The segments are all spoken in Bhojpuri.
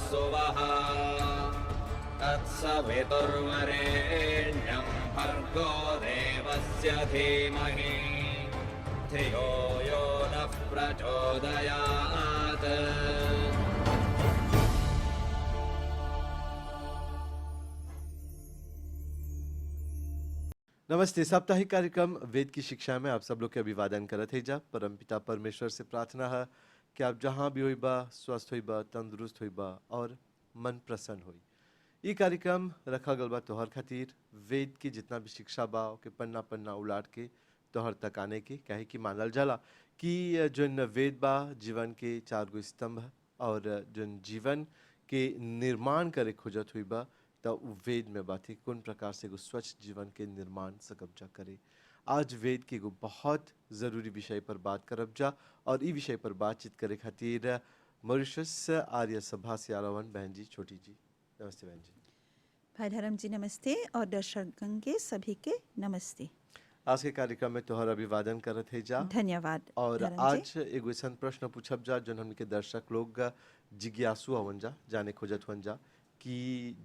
सुवः तत्सवितुर्वरेण्यं भर्गो देवस्य धीमहि धियो यो नः प्रचोदयात्। नमस्ते। साप्ताहिक कार्यक्रम वेद की शिक्षा में आप सब लोग के अभिवादन करत है जा। परमपिता परमेश्वर से प्रार्थना है कि आप जहाँ भी होइबा स्वस्थ होइबा, तंदुरुस्त होइबा और मन प्रसन्न होई। ये कार्यक्रम रखा गल बा तोहर खातिर वेद की जितना भी शिक्षा बा के पन्ना पन्ना उलाट के तोहर तक आने के, काहे कि मानल जाला कि जोन वेद बा जीवन के 4 गो स्तंभ है और जोन जीवन के निर्माण करे खोजत हुई बा तो वेद में बात है कौन प्रकार से एगो स्वच्छ जीवन के निर्माण से कब्जा करे। आज वेद के एगो बहुत ज़रूरी विषय पर बात करब जा और ई विषय पर बातचीत करे खातिर मॉरिशस आर्य सभा से आलावन बहन जी, छोटी जी। नमस्ते बहन जी। भाई धर्म जी नमस्ते और दर्शकगण के सभी के नमस्ते। आज के कार्यक्रम में तोहर अभिवादन करत है जा। धन्यवाद और धर्म आज जी। एगो ऐसा प्रश्न पूछब जा जो हमके दर्शक लोग जिज्ञासु हवन जा, जाने खोजत हवन जा कि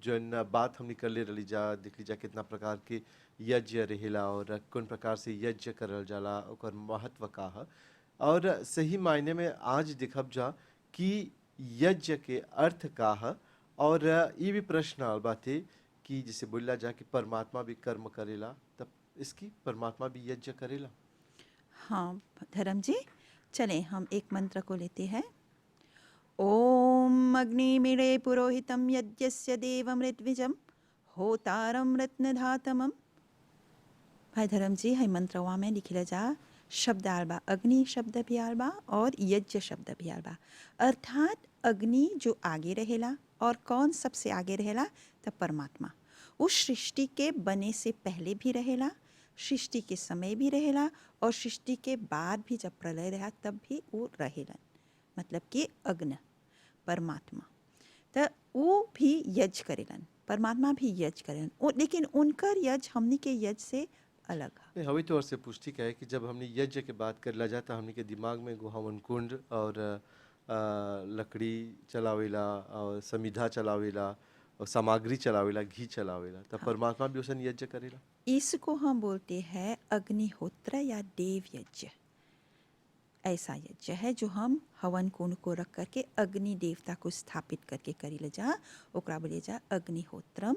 जौन बात हमने कर ले रही जा, देख लीजा कितना प्रकार के यज्ञ रहेला और कौन प्रकार से यज्ञ करल जाला, ओकर महत्व का है। और सही मायने में आज देखब जा कि यज्ञ के अर्थ का है। और ये भी प्रश्न आल बाते कि जैसे बोला जा कि परमात्मा भी कर्म करेला, तब इसकी परमात्मा भी यज्ञ करेला। हाँ धर्म जी, चलें हम एक मंत्र को लेते हैं। ओम अग्निमीळे पुरोहितं यज्ञस्य देवं ऋत्विजं होतारं रत्नधातमं। भाई धर्म जी, है मंत्रवा में लिखिला जा शब्द आलबा, अग्नि शब्द भी आलबा और यज्ञ शब्द भी आलबा। अर्थात अग्नि जो आगे रहेला और कौन सबसे आगे रहेला, तब परमात्मा उस सृष्टि के बने से पहले भी रहेला, सृष्टि के समय भी रहेला और सृष्टि के बाद भी जब प्रलय रहा तब भी वो रहेलन। मतलब कि अग्नि परमात्मा तो वो भी यज्ञ करेलन, परमात्मा भी यज्ञ करेलन, लेकिन उनकर यज्ञ हमनी के यज्ञ से अलग है। नहीं, हवी तौर से पुष्टि का है कि जब हमने यज्ञ के बात कर ला जाता हमने के दिमाग में हवन कुंड और लकड़ी चलावेला और समिधा चलावेला और सामग्री चलावेला, घी चलावेला, तब परमात्मा भी उसन यज्ञ करेला। इसको हम बोलते हैं अग्निहोत्र या देव यज्ञ। ऐसा यज्ञ है जो हम हवन कुंड को रख करके अग्नि देवता को स्थापित करके करी जा, ओकरा बोले जा अग्निहोत्रम।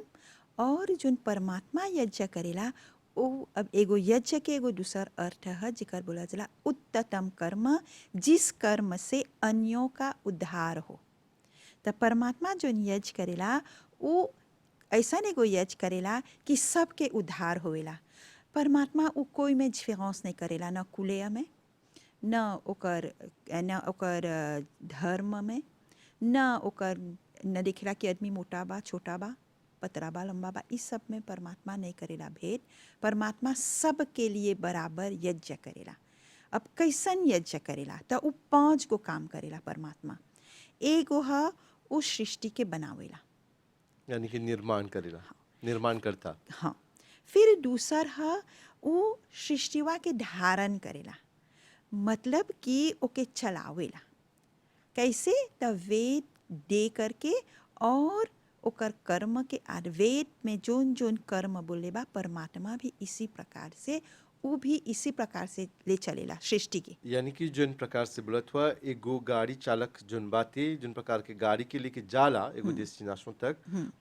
और जो परमात्मा यज्ञ करेला वो अब एगो यज्ञ के एगो दूसर अर्थ है जिकर बोला जाला उत्तम कर्म, जिस कर्म से अन्यों का उद्धार हो। तो परमात्मा जो यज्ञ करेला वो ऐसा एगो यज्ञ करेला कि सबके उद्धार होवेला। परमात्मा वो कोई में डिफरेंस नहीं करेला, न कुलेय में, न ओकर धर्म में, न देखेला कि आदमी मोटा बा छोटा बा, पतरा बा लंबा बा, इस सब में परमात्मा नहीं करेला भेद। परमात्मा सब के लिए बराबर यज्ञ करेला। अब कैसन यज्ञ करेला, तो वो 5 गो काम करेला परमात्मा। एगो है उस सृष्टि के बनावेला, यानी कि निर्माण करेला। हाँ। निर्माण करता। हाँ। फिर दूसर है वो सृष्टिवा के धारण करेला, मतलब कि ओके चलावेला। कैसे, तो वेद दे करके और ओकर कर्म के वेद में जोन जोन कर्म बोले बा परमात्मा भी इसी प्रकार से, वो भी इसी प्रकार से ले चलेला सृष्टि के। यानी कि जोन प्रकार से बोलत हुआ एगो गाड़ी चालक जोन बाते जोन प्रकार के गाड़ी के लेके जाला एगो डेस्टिनेशन तक,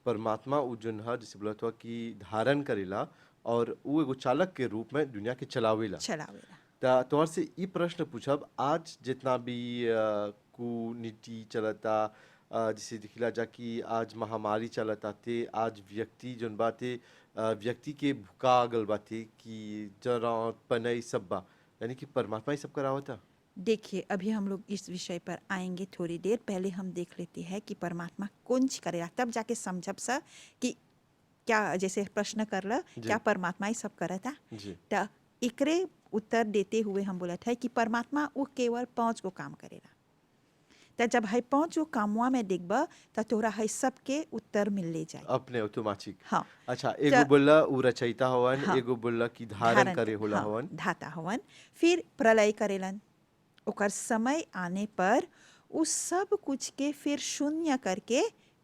परमात्मा वो जोन है जैसे बोलत हुआ कि धारण करेला और वो एगो चालक के रूप में दुनिया के चलावेला। तौर से ये प्रश्न पूछब, आज जितना भी कुनीति चलता, जैसे दिखला जा कि आज महामारी चलता थे, आज व्यक्ति जोन बाते व्यक्ति के भुका गल बाते कि जरा पनई सब बा, यानी कि परमात्मा ही सब करावता। देखिए अभी हम लोग इस विषय पर आएंगे थोड़ी देर, पहले हम देख लेते हैं कि परमात्मा कौन चीज करेगा, तब जाके समझब सा कि क्या, जैसे प्रश्न कर ला क्या परमात्मा ही सब करता। तो एकरे उत्तर देते हुए हम बोला था कि परमात्मा वो केवल 5 गो काम करेला। तो जब है 5 गो कामवा में देखबा तो तोरा है सब के उत्तर मिल ले जाए अपने ऑटोमेटिक। हाँ। अच्छा, एगो बोला उ रचयिता हवन, हाँ। एगो बोला कि धारण करे होला हाँ, हवन, धाता हवन। फिर प्रलय करेलन, ओकर समय आने पर उस सब कुछ के फिर शून्य करके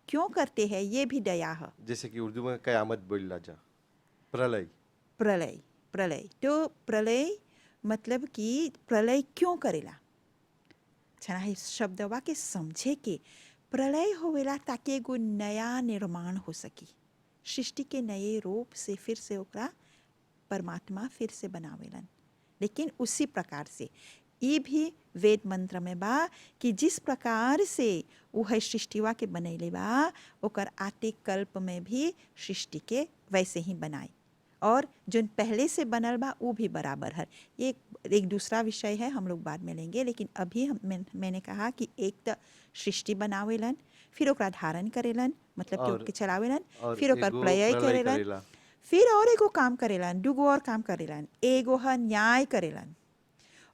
क्यों करते हैं ये भी दया है। जैसे कि उर्दू में कयामत बोला जा, प्रलय। प्रलय, प्रलय तो प्रलय मतलब कि प्रलय क्यों करेला। छना है शब्दवा के समझे के प्रलय होवेला ताकि एगो नया निर्माण हो सकी, सृष्टि के नए रूप से फिर से ओकरा परमात्मा फिर से बनावेलन। लेकिन उसी प्रकार से ये भी वेद मंत्र में बा कि जिस प्रकार से वो है सृष्टिवा के बनैले बा ओकर आते कल्प में भी सृष्टि के वैसे ही बनाए, और जो पहले से बनल बा वो भी बराबर है। ये एक दूसरा विषय है, हम लोग बाद में लेंगे। लेकिन अभी मैंने कहा कि एक तो सृष्टि बनावेलन, फिर ओकरा धारण करेलन मतलब कि और ओके चलावेलन, और फिर ओकर एगो प्रलय प्रलय करेलन, करेला। फिर और एगो काम करेलन, दूगो और काम करेलन। एगो है न्याय करेलन,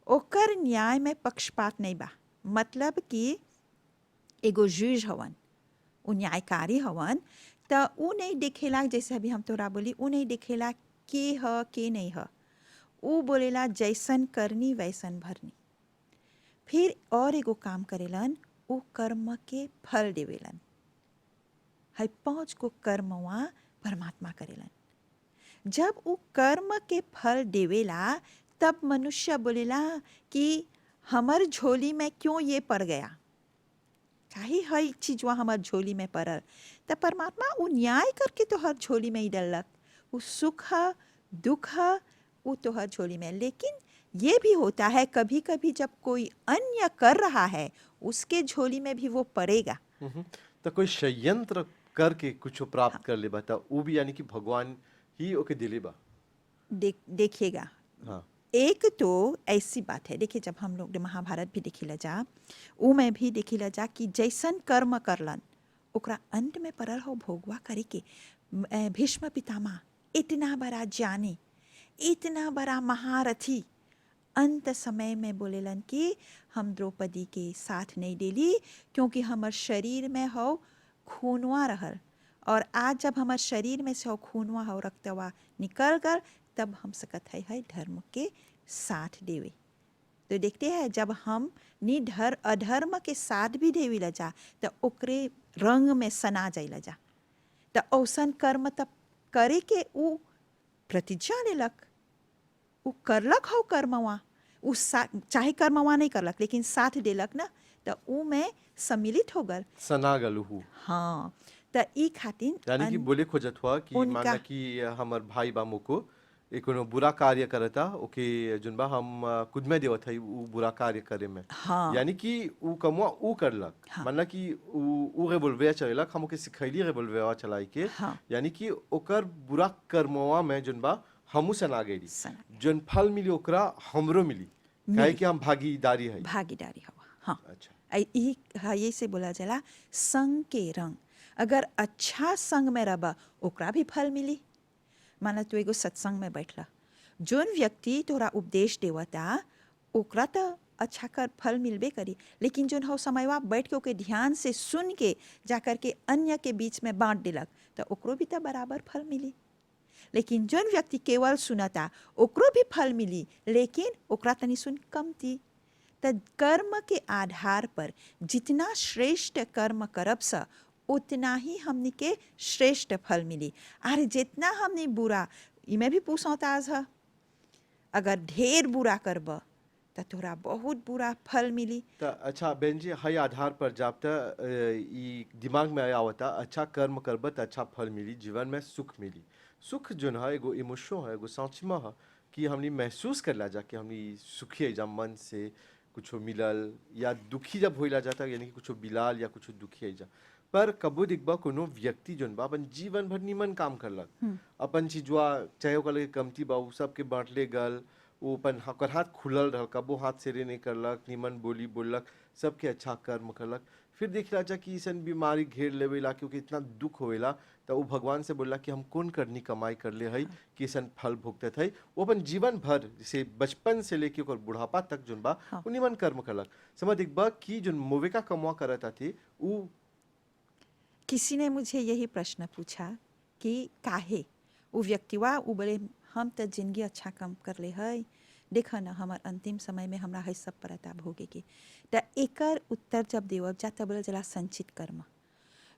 ओकर न्याय में पक्षपात नहीं बा, मतलब कि एगो जज हवन, उ न्यायकारी हवन, तो उ नहीं देखेला जैसे अभी हम तोरा बोली, उ नहीं देखेला के ह के नहीं ह, उ बोलेला जैसन करनी वैसन भरनी। फिर और एगो काम करेलन, उ कर्म के फल देवेलन। है 5 गो कर्मवा परमात्मा करेलन। जब उ कर्म के फल देवेला तब मनुष्य बोलेला कि हमर झोली में क्यों ये पड़ गया, काहे हई चीजवा हमर झोली में पड़ल। त परमात्मा उ न्याय करके तोहर झोली में ही डलक, उ सुख है दुख है वो तोहर झोली में। लेकिन ये भी होता है कभी कभी जब कोई अन्य कर रहा है उसके झोली में भी वो पड़ेगा। तो कोई षड्यंत्र करके कुछ प्राप्त कर ले बता, वो भी यानी कि भगवान ही ओके दिले बा। देखिएगा, हाँ एक तो ऐसी बात है, देखिए जब हम लोग महाभारत भी देखिला जा, ऊ में भी देखिला जा कि जैसन कर्म करलन ओकरा अंत में परल हो भोगवा करे के। भीष्म पितामह इतना बड़ा ज्ञानी, इतना बड़ा महारथी, अंत समय में बोलेलन कि हम द्रौपदी के साथ नहीं डेली क्योंकि हमार शरीर में हो खूनवा रहल, और आज जब हमार शरीर में से हो खूनवा हो रक्तवा निकल कर तब हम सकत है धर्म के साथ देवे। तो देखते हैं जब हम निधर अधर्म के साथ भी देवी ला जा तो ओकरे रंग में सना जाइला जा। तो औसन कर्म तब करे के उ प्रतिज्ञा लेलक, उ करलक हो कर्मवा, उ चाहे कर्मवा नहीं करलक लेकिन साथ देलक ना, तो उ में सम्मिलित हो गल, सना गलू। हाँ। तो ई खातिर यानी कि बोले खोजत हुआ कि मानना कि हमार भाई बामू को एक बुरा कार्य करता ओके जुन बा हम खुद में देवत है वो बुरा कार्य करे में। हाँ, यानी कि वो कमुआ वो करलक, हाँ, मानना कि वो रेवोल्वर चलेलक, हम ओके सिखैली रेवोल्वर चलाई के। हाँ, यानी कि ओकर बुरा कर्मवा में जुन बा हमू सना गई, सना जोन फल मिली ओकरा हमरो मिली, काहे कि हम भागीदारी है। भागीदारी हवा। हाँ, अच्छा, यही हाँ, ये से बोला जाला संग के रंग। अगर अच्छा संग में रबा ओकरा भी फल मिली। माना तू एगो सत्संग में बैठला, जोन व्यक्ति तोरा उपदेश देवता ओकरा तो अच्छा कर फल मिलबे करी, लेकिन जोन हो समयवा बैठ के ओके ध्यान से सुन के जाकर के अन्य के बीच में बांट दिलक तो ओकरो भी तो बराबर फल मिली। लेकिन जोन व्यक्ति केवल सुनता ओकरो भी फल मिली, लेकिन ओकरा तनी सुन कमती। तो कर्म के आधार पर जितना श्रेष्ठ कर्म करब सा उतना ही हमनी के श्रेष्ठ फल मिली। अरे जितना हमने बुरा, इमें भी पूछताज है, अगर ढेर बुरा करब तो तोरा बहुत बुरा फल मिली। तो अच्छा बहन जी, हई आधार पर जब तक ई दिमाग में आवता अच्छा कर्म करब तो अच्छा फल मिली, जीवन में सुख मिली। सुख जो है एगो इमोशन है, एगो सचमा है कि हमनी महसूस करला जा कि हमनी सुखी है जब मन से कुछ मिलल, या दुखी जब होइला जाता यानी कि कुछ बिलाल या कुछ दुखी है जा। पर कबो दिखबा कोनो व्यक्ति जोन बा अपन जीवन भर निमन काम करलक, अपन चीजवा चाहे ओकर लगे कमती बा उ सबके बांटले गल, वो अपन ओकर हाथ खुलल रहल, कबो हाथ सेरे नहीं करलक, निमन बोली बोललक, सबके अच्छा कर्म करलक। फिर देखला जा कि ऐसन बीमारी घेर लेवेला क्योंकि इतना दुख होवेला, तो वो भगवान से बोला कि हम कौन करनी कमाई कर ले है कि ऐसन फल भुगतत है। वो अपन जीवन भर जैसे बचपन से लेके ओकर बुढ़ापा तक जोन बा हाँ। वो निमन कर्म करलक। समझ दिखबा कि जोन मोवेका कमवा करता थे वो। किसी ने मुझे यही प्रश्न पूछा कि काहे वो व्यक्तिवा वो बोले हम तो जिंदगी अच्छा कम कर ले है, देखा ना हमार अंतिम समय में हमरा है सब परता भोगे के। तो एकर उत्तर जब देवब जा तब बोला जला संचित कर्म।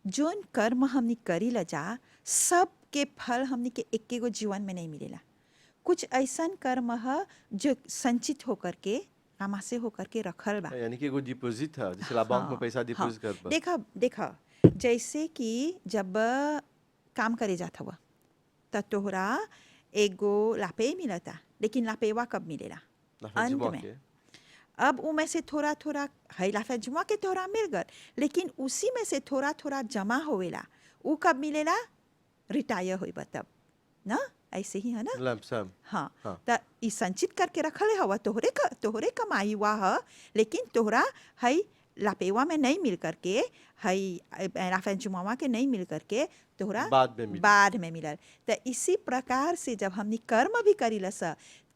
जोन कर्म हमनी करी ला जा सब के फल हमनी के एक गो जीवन में नहीं मिलेला। कुछ ऐसन कर्म है जो संचित होकर के कामा से होकर के रखल बा। यानी कि एगो डिपॉजिट है, जैसे बैंक में पैसा डिपॉजिट कर देखा देखा जैसे कि जब काम करे जात हुआ त तोहरा एगो लापे मिलता, लेकिन लापेवा कब मिलेला? अंत में। अब उ में से थोड़ा थोड़ा है लाफा जुआ के तोहरा मिल गल, लेकिन उसी में से थोड़ा थोड़ा जमा होवेला। उ कब मिलेला? रिटायर होइबा तब ना, ऐसे ही है ना। लमसम। हाँ, हाँ। त ई संचित करके रखले हवा तोहरे कमाई हुआ है, लेकिन तोहरा है लापेवा में नहीं मिल करके, है लाफा जुमावा के नहीं मिल करके तोहरा बाद में मिलल। त इसी प्रकार से जब हमनी कर्म भी करी लस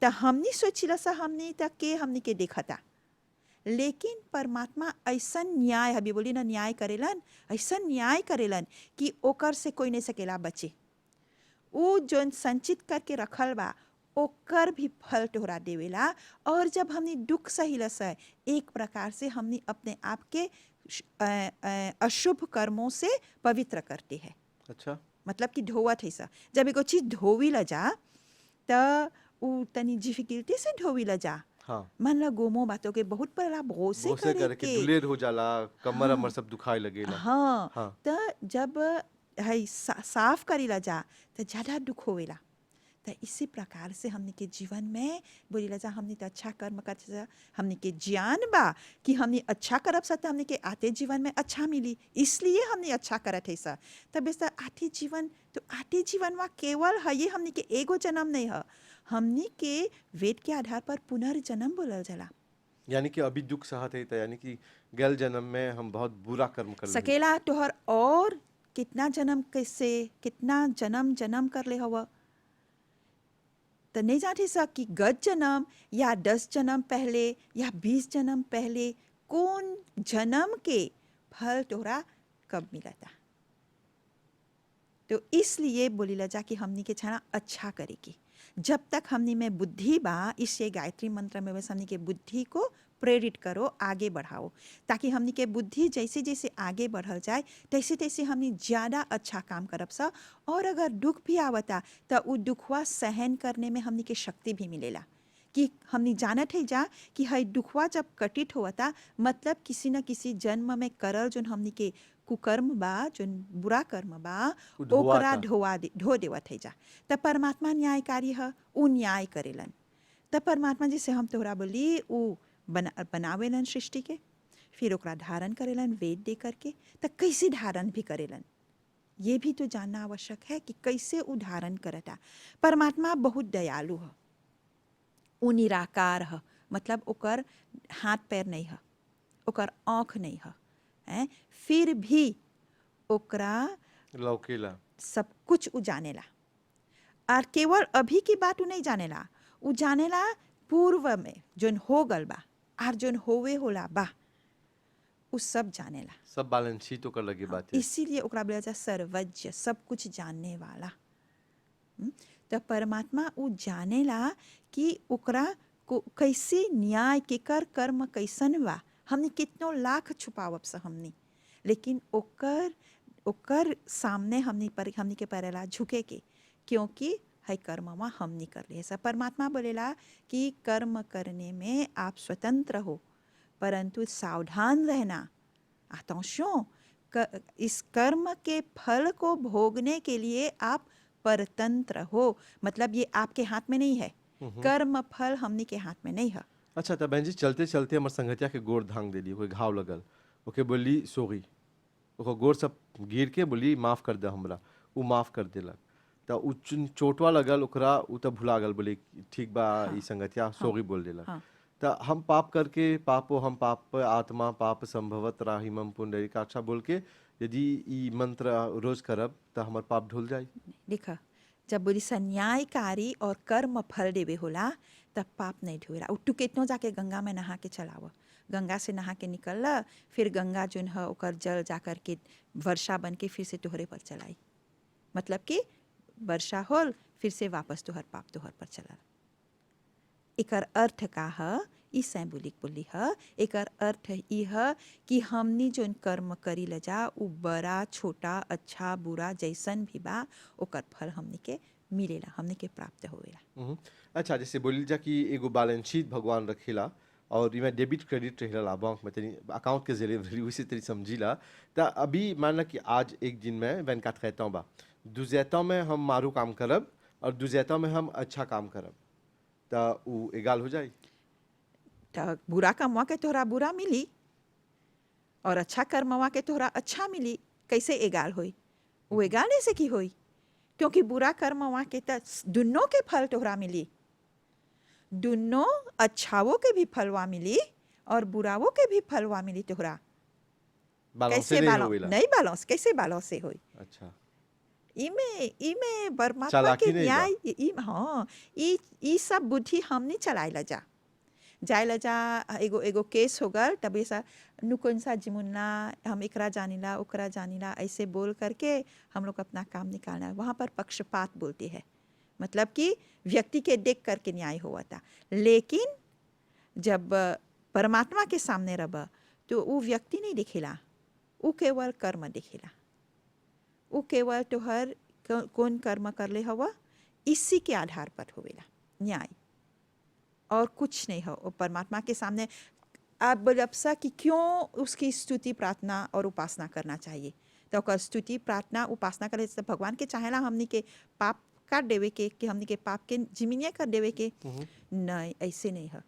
त हमनी सोचिला सा हमनी त के हमनी के देखता, लेकिन परमात्मा ऐसा न्याय अभी बोली ना न्याय करेलन, ऐसा न्याय करेलन कि ओकर से कोई नहीं सकेला बचे। वो जोन संचित करके रखल बा ओकर भी फल तोहरा देवेला। और जब हमनी दुख सहिला से एक प्रकार से हमनी अपने आप के अशुभ कर्मों से पवित्र करते हैं। अच्छा, मतलब कि धोवत है सा। जब एगो चीज धोवी ला जा त उ तनी डिफिकल्टी से धोवी ला जा। हाँ। मन ला गोमो बातों के बहुत बड़ा भरोसे करे के दुलेर हो जाला, कमर अमर सब दुखाए लगेला। हाँ, हाँ। त जब है साफ करीला जा त ज्यादा दुख होवेला। त इसी प्रकार से हमने के जीवन में बोलीला जा हमने तो अच्छा कर्म कर हमने के ज्ञान बा कि हमने अच्छा करब सा हमने के आते जीवन में अच्छा मिली, इसलिए हमने अच्छा करत है सा। तब इस आते जीवन तो आते जीवन में केवल है ये हमने के एगो जन्म नहीं है, हमने के वेद के आधार पर पुनर्जन्म बोलल जाला। यानी कि अभी दुख सहत है, यानी कि गल जन्म में हम बहुत बुरा कर्म कर सकेला तोहर और कितना जन्म कैसे कितना जन्म जन्म कर ले हवा तो नहीं जाते सा कि गत जन्म या 10 जन्म पहले या 20 जन्म पहले कौन जन्म के फल तोहरा कब मिला था। तो इसलिए बोली ला जा कि हमनी के छाना अच्छा करेगी। जब तक हमनी में बुद्धि बा, इससे गायत्री मंत्र में बस हमनी के बुद्धि को प्रेरित करो, आगे बढ़ाओ, ताकि हमनी के बुद्धि जैसे जैसे आगे बढ़ल जाए तैसे तैसे हमनी ज़्यादा अच्छा काम करब सा। और अगर दुख भी आवता तो वो दुखवा सहन करने में हमनी के शक्ति भी मिलेला कि हमनी जानत है जा कि हई दुखवा जब कटित होता मतलब किसी न किसी जन्म में करल जोन हमनी के कुकर्म बा, जोन बुरा कर्म बा ओकरा धो देवत है जा। त परमात्मा न्यायकारी है, उ न्याय करेलन। त परमात्मा जैसे हम तोहरा बोली उ बनावेलन सृष्टि के, फिर ओकरा धारण करेलन वेद दे करके। त कैसे धारण भी करेलन ये भी तो जानना आवश्यक है कि कैसे उ धारण करता। परमात्मा बहुत दयालु है, उ निराकार है, मतलब ओकर हाथ पैर नहीं है, ओकर आँख नहीं है, फिर भी ओकरा लौकेला सब कुछ उ जानेला। और केवल अभी की बात उ नहीं जानेला, उ जानेला पूर्व में जोन हो गल बा और जोन होवे होला बा उ सब जानेला, सब बैलेंस शीट ओकर लगे बात है। इसीलिए ओकरा बोला जा सर्वज्ञ, सब कुछ जानने वाला। तो परमात्मा उ जानेला कि ओकरा को कैसे न्याय केकर कर्म कैसन बा। हमने कितनों लाख छुपावब सा हमने, लेकिन ओकर सामने हमने के परेला झुके के, क्योंकि है कर्मवा हमने कर लिए। सब परमात्मा बोलेला कि कर्म करने में आप स्वतंत्र हो, परंतु सावधान रहना। अटेंशन, इस कर्म के फल को भोगने के लिए आप परतंत्र हो, मतलब ये आपके हाथ में नहीं है, कर्म फल हमने के हाथ में नहीं है। अच्छा, तब बहन जी चलते चलते हमारे संगतिया के गोड़ धांग देली, कोई घाव लगल, ओके बोली सोगी, ओकर गोड़ सब गिर के बोली माफ़ कर दे हमरा, वो माफ़ कर देलक। तो उ चोटवा लगल ओकरा, उ तब भुला गल, बोले ठीक बा ई संगतिया सोगी बोल देलक। तो हम पाप करके पापो हम पाप आत्मा पाप संभवत राहिमम पुंडरीका अच्छा बोल के यदि ई मंत्र रोज करब तो हमार पाप धुल जाए। देखा, जब बोली संन्यायकारी और कर्म फल देवे होला तब पाप नहीं धोएला। उठू कितनो जाके गंगा में नहा के चलाव, गंगा से नहा के निकल, फिर गंगा जोन है ओकर जल जा कर के वर्षा बन के फिर से तोहरे पर चलाई, मतलब कि वर्षा होल फिर से वापस तोहर पाप तोहर पर चला। एकर अर्थ का है ई सिंबॉलिक बोली ह। एकर अर्थ ई ह कि हमनी जोन कर्म करी ल जा उ बड़ा छोटा अच्छा बुरा जैसन भी बा ओकर फल हमनी के मिलेला, हमनी के प्राप्त होवेला। हम्म। अच्छा, जैसे बोली जा कि एगो बैलेंस शीट भगवान रखेला और इमें डेबिट क्रेडिट रहेला बैंक में, तनी अकाउंट के जरिए भी उसी तरी समझीला। त अभी मानला कि आज एक दिन में 24 रहता बा, दुजैता में हम मारू काम करब और दुजैता में हम अच्छा काम करब, त उ एगाल हो जाई। त बुरा कमवा के तोहरा बुरा मिली और अच्छा कर्मवा के तोहरा अच्छा मिली, कैसे एगाल होई? वो एगाल ऐसे की होई? क्योंकि बुरा कर्मवा के त दुनों के फल तोहरा मिली, दुनों अच्छावों के भी फलवा मिली और बुरावों के भी फलवा मिली तोहरा। बैलेंस से कैसे नहीं बैलेंस होवेला। नहीं, बैलेंस कैसे बैलेंस से होई? अच्छा, इमे इमे परमात्मा के चालाकी नहीं बा। न्याय हाँ, ई सब बुद्धि हमनी चलाइला जा जाइला जा। एगो एगो केस हो गल तब ऐसा नुकन सा जिमुन्ना हम एकरा जानिला ओकरा जानिला ऐसे बोल करके हम लोग अपना काम निकालना है। वहाँ पर पक्षपात बोलते हैं, मतलब कि व्यक्ति के देख करके न्याय हुआ था। लेकिन जब परमात्मा के सामने रब तो वो व्यक्ति नहीं दिखेला, वो केवल कर्म दिखेला। वो केवल तोहर कौन कर्म कर ले हवा इसी के आधार पर होवेला न्याय, और कुछ नहीं हो। वो परमात्मा के सामने आप बोलबसा कि क्यों उसकी स्तुति प्रार्थना और उपासना करना चाहिए, तो ओकर स्तुति प्रार्थना उपासना करे से भगवान के चाहेला हमनी के पाप काट देवे के, कि हमनी के पाप के जिमिनिया कर देवे के। नहीं, ऐसे नहीं है।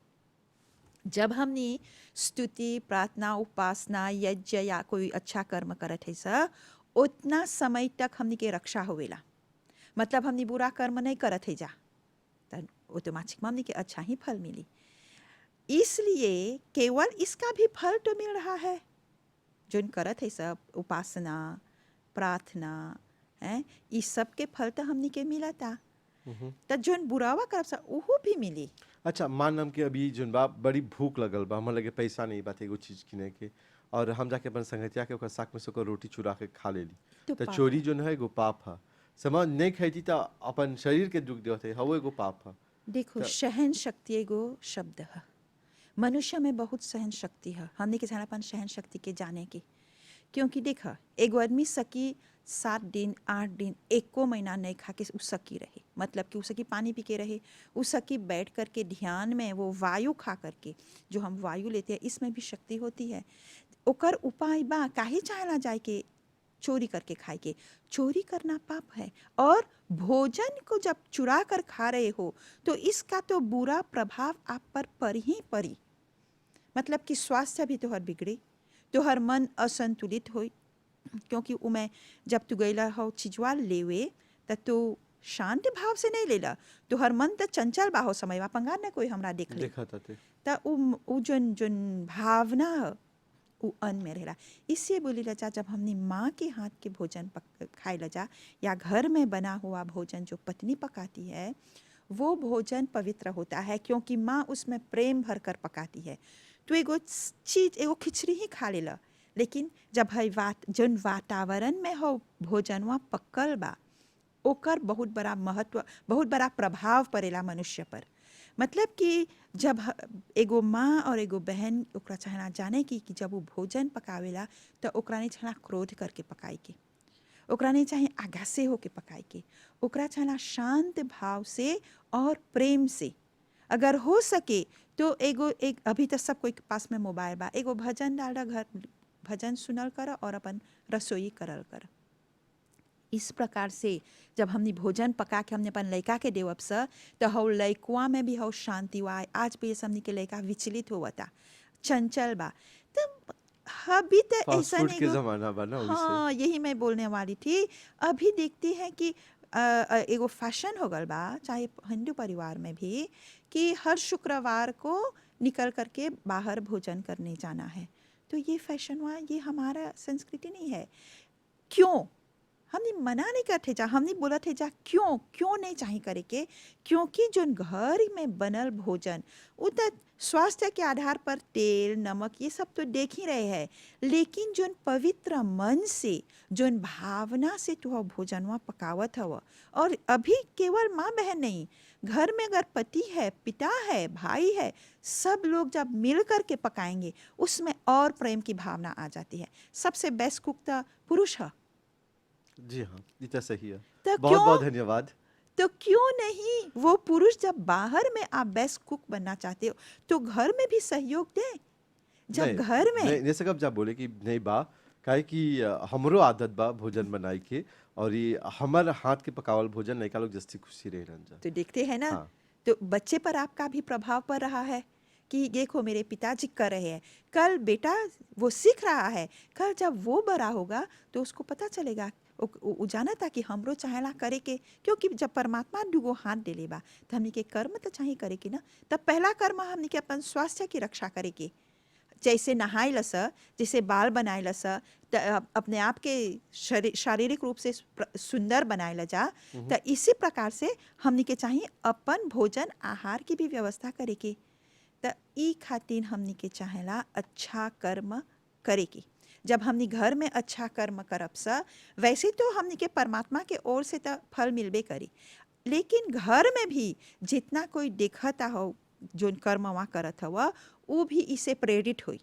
जब हमनी स्तुति प्रार्थना उपासना यज्ञ या कोई अच्छा कर्म करत है सा, उतना समय तक हमनी के रक्षा होवेला। मतलब हमनी बुरा कर्म नहीं करत है जा, तो ऑटोमेटिक हमनी के अच्छा ही फल मिली। इसलिए केवल इसका भी फल तो मिल रहा है, जोन करत है सब उपासना प्रार्थना है, इस सब के फल तो हमनी के मिला था। तो जोन बुरावा करब सा उहो भी मिली। अच्छा, मान हम के अभी जोन बा बड़ी भूख लगल बा, हमर लगे पैसा नहीं बात एगो चीज किने के, और हम जाके अपन संगतिया के ओकर साथ में से ओकर रोटी चुरा के खा लेली, तो तो पाप चोरी है। जोन है एगो पाप है। समझ नहीं खैती तो अपन शरीर के दुख देवत है, हवो एगो पाप है। देखो, तो सहन शक्ति एगो शब्द है। मनुष्य में बहुत सहन शक्ति है, हमने के जाना अपन सहन शक्ति के जाने की। क्योंकि देखा एगो आदमी सकी 7 दिन 8 दिन 1 महीना नहीं खा के उ सकी रहे, मतलब कि उ सकी पानी पी के रहे, उ सकी बैठ करके ध्यान में वो वायु खा करके, जो हम वायु लेते हैं इसमें भी शक्ति होती है। ओकर उपाय बा काहे चाहला जाए के चोरी करके खाए के? चोरी करना पाप है, और भोजन को जब चुरा कर खा रहे हो तो इसका तो बुरा प्रभाव आप पर ही पड़ी। मतलब कि स्वास्थ्य भी तोहर बिगड़ी, तोहर मन असंतुलित होई, क्योंकि उमें जब तू गईला हो चिजवा लेवे त तू शांत भाव से नहीं लेला, तोहर मन तो चंचल बा हो, समय बा पंगार न कोई हमरा देख ले, देखा था त उ जोन जोन भावना उ अन्न में रहेला। इससे बोली ला जा, जब हमने माँ के हाथ के भोजन खाए ला जा, या घर में बना हुआ भोजन जो पत्नी पकाती है, वो भोजन पवित्र होता है, क्योंकि माँ उसमें प्रेम भर कर पकाती है। तो एगो चीज एगो खिचड़ी ही खा लेला, लेकिन जब है जोन वातावरण में हो भोजनवा पक्कल बा, ओकर बहुत बड़ा महत्व बहुत बड़ा प्रभाव पड़ेला मनुष्य पर। मतलब कि जब एगो माँ और एगो बहन ओकरा चाहना जाने की कि जब वो भोजन पकावेला तो ओकरा नहीं चाहना क्रोध करके पकाई के, ओकरा नहीं चाहे आगा से होके पकाई के, ओकरा चाहना शांत भाव से और प्रेम से। अगर हो सके तो एक अभी तो सब कोई के पास में मोबाइल बा, एगो भजन डाल घर भजन सुनल कर और अपन रसोई करल कर। इस प्रकार से जब हमने भोजन पका के हमने अपन लड़का के देवब स, तो हौ लड़कुआ में भी हौ शांति हुआ। आज भी हमने के लड़का विचलित हुआ था, चंचल बा, तो अभी तो फास्ट ऐसा फूड नहीं के जमाना बा ना, वैसे हाँ, यही मैं बोलने वाली थी। अभी देखती हैं कि एगो फैशन हो गल बा, चाहे हिंदू परिवार में भी, कि हर शुक्रवार को निकल करके बाहर भोजन करने जाना है। तो ये फैशन हुआ, ये हमारा संस्कृति नहीं है। क्यों? हमने मना नहीं करते जा, हमने बोला थे जा क्यों नहीं चाहिए करे के, क्योंकि जो घर में बनल भोजन वो तो स्वास्थ्य के आधार पर तेल नमक ये सब तो देख ही रहे हैं, लेकिन जो पवित्र मन से जो भावना से तू भोजनवा पकावत हव, और अभी केवल माँ बहन नहीं, घर में अगर पति है, पिता है, भाई है, सब लोग जब मिल कर के पकाएंगे उसमें और प्रेम की भावना आ जाती है। सबसे बेस्ट कुक तो पुरुष है। जी हाँ, ये तो सही है। तो बहुत क्यों बहुत धन्यवाद। तो क्यों नहीं वो पुरुष, जब बाहर में आप बेस्ट कुक बनना चाहते हो तो घर में भी सहयोग दें। जब नहीं घर में नहीं, जैसे कब जब बोले कि नहीं बा, काहे कि हमरो आदत बा भोजन बनाई के, और ये हमार हाथ के पकावल भोजन लड़का लोग जस्ती खुशी रह जा। तो देखते हैं ना, हाँ। तो बच्चे पर आपका भी प्रभाव पड़ रहा है कि देखो मेरे पिताजी कर रहे हैं, कल बेटा वो सीख रहा है, कल जब वो बड़ा होगा तो उसको पता चलेगा, वो जाना था कि हमरो चाहेला करे के, क्योंकि जब परमात्मा दुगो हाथ देले बा तो हमनी के कर्म तो चाहिए करे के ना। तब पहला कर्म हमनी के अपन स्वास्थ्य की रक्षा करे के, जैसे नहाए लस, जैसे बाल बनाए लस, अपने आप के शारीरिक रूप से सुंदर बनाए ला जा, तो इसी प्रकार से हमनी के चाहिए अपन भोजन आहार की भी व्यवस्था करे के। तो ई खातिर हमनी के चाहेला अच्छा कर्म करे के। जब हमनी घर में अच्छा कर्म करब सा, वैसे तो हमनी के परमात्मा के ओर से तो फल मिलबे करी, लेकिन घर में भी जितना कोई देखता हो जो कर्म वहाँ करत हुआ, वो भी इसे प्रेरित हुई।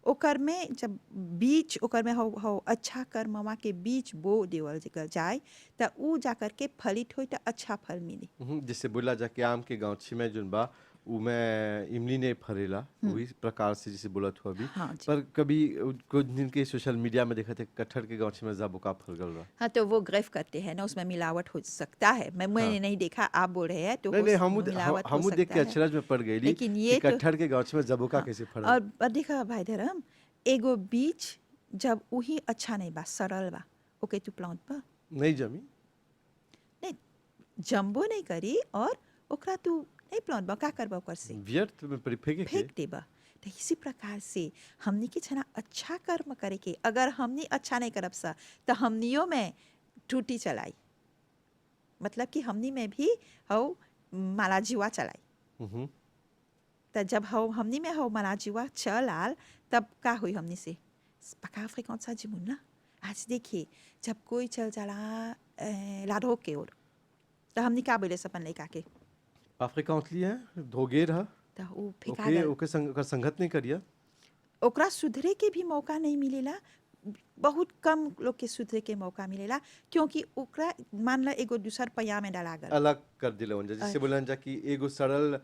ओकर में जब बीज ओकर में हो अच्छा कर्मवा के बीज बो देवल जाए तो ऊ जाकर के फलित हो तो अच्छा फल मिली। जैसे बोला जा कि आम के गाँची में जोन बा उमें इमली नहीं फरेला, वही प्रकार से जैसे बोलत हुआ अभी। हाँ जी। पर कभी कुछ दिन के सोशल मीडिया में देखा थे कटहर के गाँची में जाबुका फल गल बा। हाँ, तो वो ग्रेफ करते हैं ना, उसमें मिलावट हो सकता है। मैंने हाँ। नहीं देखा, आप बोल रहे हैं तो नहीं नहीं, हमू मिलावट हो हमू देख सकता के है, अचरज में पड़ गई लेकिन कि ये तो कटहर के गाँची में जाबुका हाँ। कैसे फड़ल। और देखा भाई धर्म, एगो बीज जब वही अच्छा नहीं बा, सरल बा, ओके तू प्लांट बा नहीं जमी। नहीं, जम्बो नहीं करी और ओकरा तू नहीं प्लांट बा, का करबा ओकर से? व्यर्थ में फेंके के। फेंक देबा। तो इसी प्रकार से हमनी के छना अच्छा कर्म करे के, अगर हमनी अच्छा नहीं करब सा तो हमनियों में टूटी चलाई, मतलब कि हमनी में भी हो मालाजीवा चलाई। हम्म। तो जब हमनी में हो मालाजीवा चल आल, तब का हुई हमनी से पका फ्रिकॉन्ट सा जीवन ना। आज देखिए जब कोई चल जाला लाडो के ओर, तो हमनी का बोले सपन लइका के, अफ्रीकांतली है धोगेर है, तो वो फेंका ओके गल। ओके संगत नहीं करिया। ओकरा सुधरे के भी मौका नहीं मिलेला, बहुत कम लोग के सुधरे के मौका मिलेला, क्योंकि ओकरा मान ला एगो दूसर पैया में डाला गल। अलग कर दिले जा, जिससे बोलन जा कि एगो सड़ल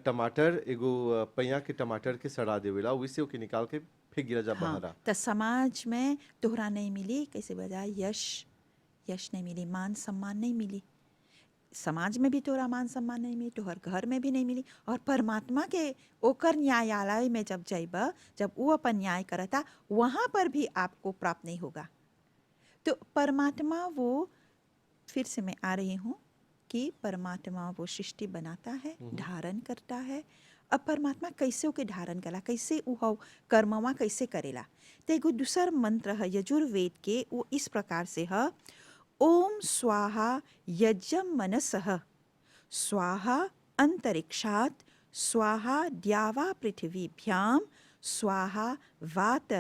टमाटर एगो पैया के टमाटर के सड़ा देवेला, वैसे ओके निकाल के फेंक गिरा जा हाँ, बहरा। तो समाज में तोहरा नहीं मिली, कैसे बजाय यश नहीं मिली, मान सम्मान नहीं मिली, समाज में भी तोरा मान सम्मान नहीं मिली, तोहर घर में भी नहीं मिली, और परमात्मा के ओकर न्यायालय में जब जाइबा, जब वो अपन न्याय करता, वहाँ पर भी आपको प्राप्त नहीं होगा। तो परमात्मा वो, फिर से मैं आ रही हूँ कि परमात्मा वो सृष्टि बनाता है, धारण करता है। अब परमात्मा कैसे ओके धारण कला, कैसे वो कर्मवा कैसे करेला, तो एगो दूसर मंत्र है यजुर्वेद के, वो इस प्रकार से है, ओम स्वाहा यज्ञम मनसः, स्वाहा अंतरिक्षात, स्वाहा द्यावा पृथ्वीभ्याम, स्वाहा वात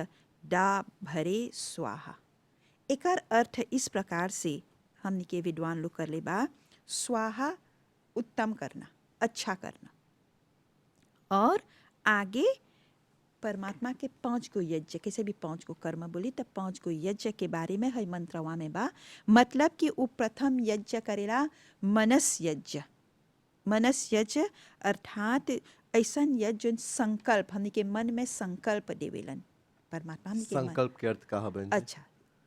डा भरे स्वाहा। एकर अर्थ इस प्रकार से हमने के विद्वान लोग कर ले बा, स्वाहा उत्तम करना, अच्छा करना, और आगे परमात्मा के 5 गो यज्ञ, कैसे भी 5 गो कर्म बोली, तब 5 गो यज्ञ के बारे में है मंत्रवा में बा। मतलब कि वो प्रथम यज्ञ करेला मनस यज्ञ। मनस यज्ञ अर्थात ऐसन यज्ञ जो संकल्प हमने के मन में संकल्प देवेलन परमात्मा हमने के मन। संकल्प के अर्थ कहा बन। अच्छा,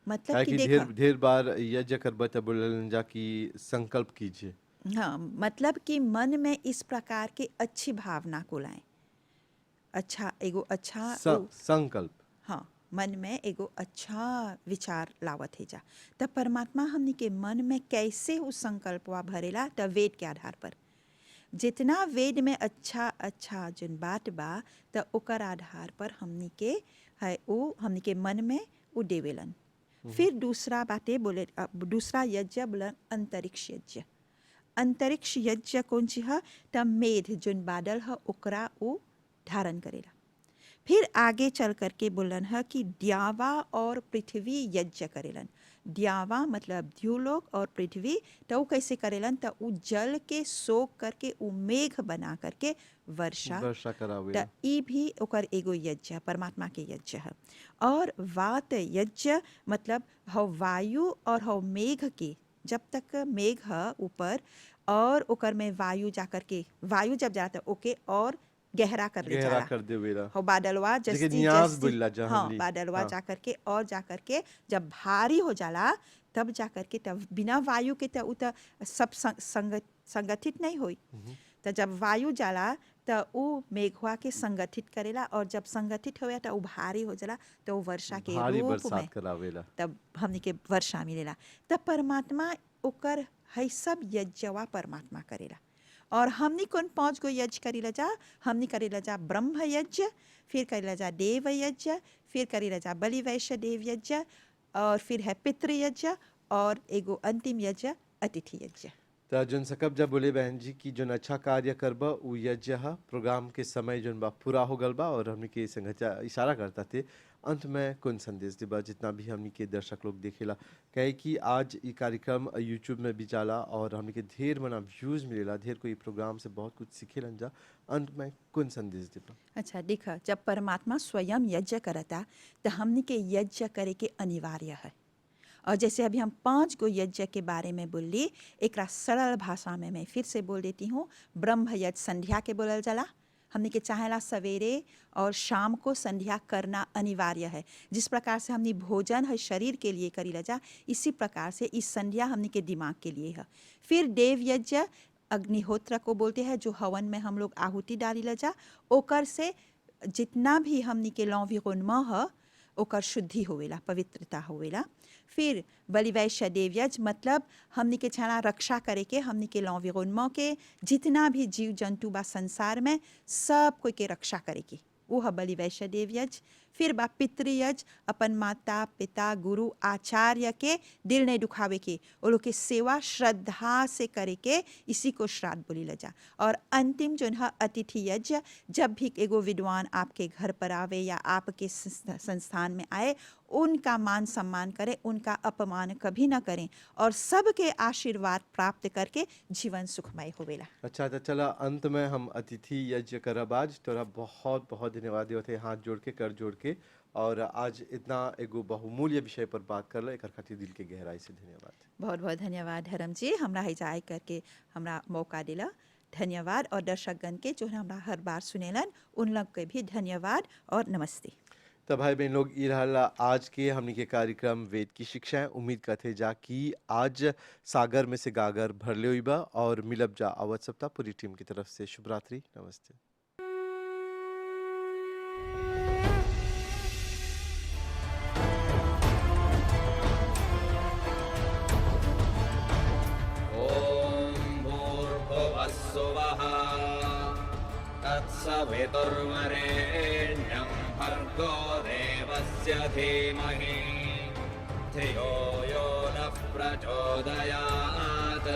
मतलब काहे कि कि देखा, ढेर बार यज्ञ करबा त बोलन जा कि संकल्प कीजिए। हाँ, मतलब कि मन में इस प्रकार के अच्छी भावना को लाएं, अच्छा एगो अच्छा संकल्प। हाँ, मन में एगो अच्छा विचार लावत है जा। तब परमात्मा हमनी के मन में कैसे उस संकल्पवा भरेला, तब वेद के आधार पर जितना वेद में अच्छा अच्छा जन बात बा, त ओकर आधार पर हमनी के है वो हमनी के मन में वो देवेलन। फिर दूसरा बातें बोले दूसरा यज्ञ बोला अंतरिक्ष यज्ञ। अंतरिक्ष यज्ञ कौन सी है? त मेघ जोन बादल है ओकरा वो धारण करेला। फिर आगे चल करके बोलन है कि द्यावा और पृथ्वी यज्ञ करेलन। द्यावा मतलब द्युलोक और पृथ्वी तो वो कैसे करेलन? तो वो जल के सोख करके वो मेघ बना करके वर्षा करावे। त ई भी ओकर एगो यज्ञ परमात्मा के यज्ञ है। और वात यज्ञ मतलब हो वायु और हो मेघ के, जब तक मेघ है ऊपर और ओकर में वायु जा करके, वायु जब जाता ओके और गहरा कर ले गहरा जाला कर देवेला। हो बादलवा जैसे जस्ती न्यास जस्ती बोलला जहाँ हाँ हमनी। बादलवा हाँ। जा करके और जा करके जब भारी हो जाला तब जा करके, तब बिना वायु के तो उ त सब संगठित नहीं होई। तो जब वायु जाला तो वो मेघवा के संगठित करेला और जब संगठित होया तो वो भारी हो जाला तो वो वर्षा के भारी रूप में बरसात करावेला। तब हमनी के वर्षा मिलेला। तब परमात्मा ओकर है सब यज्ञवा परमात्मा करेला। और हमनी कौन 5 गो यज्ञ करेला जा? हमनी करेला जा ब्रह्म यज्ञ, फिर करेला जा देव यज्ञ, फिर करेला जा बलि वैश्य देव यज्ञ, और फिर है पितृ यज्ञ, और एगो अंतिम यज्ञ अतिथि यज्ञ। तो जोन सकब जब बोले बहन जी कि जोन अच्छा कार्य करबा उ यज्ञ हा प्रोग्राम के समय जोन बा पूरा हो गल बा और हमनी के संगठा इशारा करता थे अंत में कौन संदेश देबा जितना भी हमनी के दर्शक लोग देखेला? कहे कि आज ये कार्यक्रम यूट्यूब में भी जाला और हमनी के ढेर मना व्यूज मिलेला, ढेर कोई प्रोग्राम से बहुत कुछ सीखेलन जा। अंत में कौन संदेश देबा? अच्छा देखा, जब परमात्मा स्वयं यज्ञ करता तो हमनी के यज्ञ करे के अनिवार्य है। और जैसे अभी हम 5 गो यज्ञ के बारे में बोली, एक सरल भाषा में मैं फिर से बोल देती हूँ। ब्रह्म यज्ञ संध्या के बोलल जाला। हमने के चाहेला सवेरे और शाम को संध्या करना अनिवार्य है। जिस प्रकार से हमने भोजन है शरीर के लिए करी ला जा, इसी प्रकार से इस संध्या हमने के दिमाग के लिए है। फिर देव यज्ञ अग्निहोत्र को बोलते हैं, जो हवन में हम लोग आहुति डाली ला जा, ओकर से जितना भी हमने के लौविरोनमा है ओकर शुद्धि होवेला, पवित्रता होवेला। फिर बलि वैश्य देव यज्ञ मतलब हमनी के छाना रक्षा करे के, हमनी के लौविरोनमा के जितना भी जीव जंतु बा संसार में सब कोई के रक्षा करे की, वो है बलि वैश्य देव यज्ञ। फिर बा पितृ यज्ञ, अपन माता पिता गुरु आचार्य के दिल नहीं दुखावे के, वो लोग के सेवा श्रद्धा से करे के, इसी को श्राद्ध बोली ला जा। और अंतिम जो है अतिथि यज्ञ, जब भी एगो विद्वान आपके घर पर आवे या आपके संस्थान में आए, उनका मान सम्मान करें, उनका अपमान कभी ना करें और सबके आशीर्वाद प्राप्त करके जीवन सुखमय होवेला। अच्छा तो चला अंत में हम अतिथि यज्ञ करब आज। तोरा बहुत बहुत धन्यवाद देते हाथ जोड़ के कर जोड़ के, और आज इतना एगो बहुमूल्य विषय पर बात कर ला, एक खातिर दिल के गहराई से धन्यवाद। बहुत बहुत धन्यवाद धर्म जी, हमरा हिजाय करके हमरा मौका दिला। धन्यवाद। और दर्शकगण के जो हमरा हर बार सुनेलन उन लोग के भी धन्यवाद और नमस्ते। तो भाई बहन लोग ये रहा आज के हमनी के कार्यक्रम वेद की शिक्षाएं। उम्मीद करते जा कि आज सागर में से गागर भरले हुई बा और मिलब जा आवत सप्ताह। पूरी टीम की तरफ से शुभ रात्रि, नमस्ते। ॐ भूर्भुवस्सुवः तत्सवितुर्वरेण्यं भर्गो देवस्य धीमहि धियो यो नः प्रचोदयात्।